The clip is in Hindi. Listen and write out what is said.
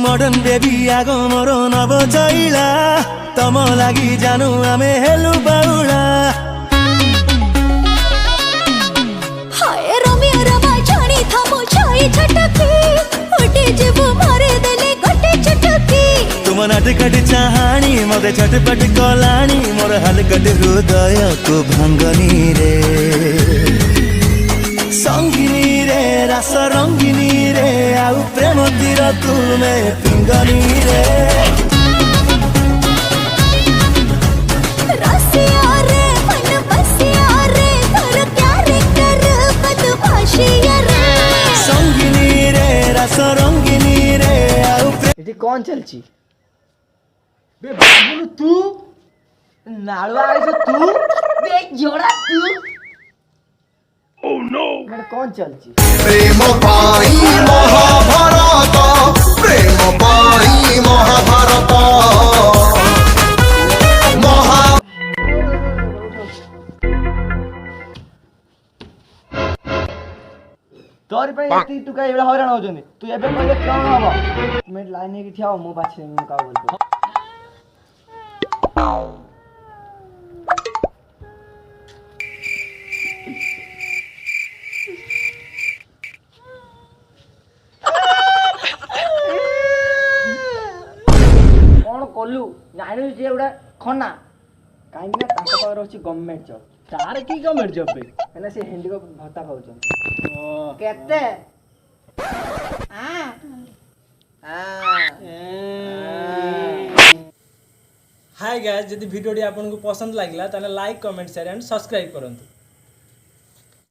मडर्न बेबी आगो मोर नव चैला तम लागि जानु आमे हेलु बाउला हाय रोमियो रमा छाणी थामो छाई छटकी उठी जीव मारे देले गटे छटकी तुम नाटकट चाहानी मते छटपट कलानी मोर हलकट हृदय को भांगनी रे संगिनी रे रस रंगिनी रे आउ प्रेम तीर तुमे पिंगनी रे रसिया रे मन बसिया रे कर कैरेक्टर बदमाशिया रे संगिनी रे रस रंगिनी रे आउ एटी कौन चलची बे बाबुलु तू नालवा आइस तू बे जोड़ा तू ओ नो मेरे कौन चलची प्रेम पाई महाभारत प्रेम पाई महाभारत तोरी पे तू का एवढा हैराण होजनी तू एबे पहिले कोन हबो मैं लाइन के ठियाओ मो पाछे मु का बोलतो कौन कलु जानु जे एवढा खना काई ना ताका पावर होची गवर्नमेंट जॉब तार की गवर्नमेंट जॉब पे एना से हेंडी को भत्ता खाउछन केते हाय गाइस, यदि वीडियो आपको पसंद लगिला ताले like comment share and subscribe करंतु।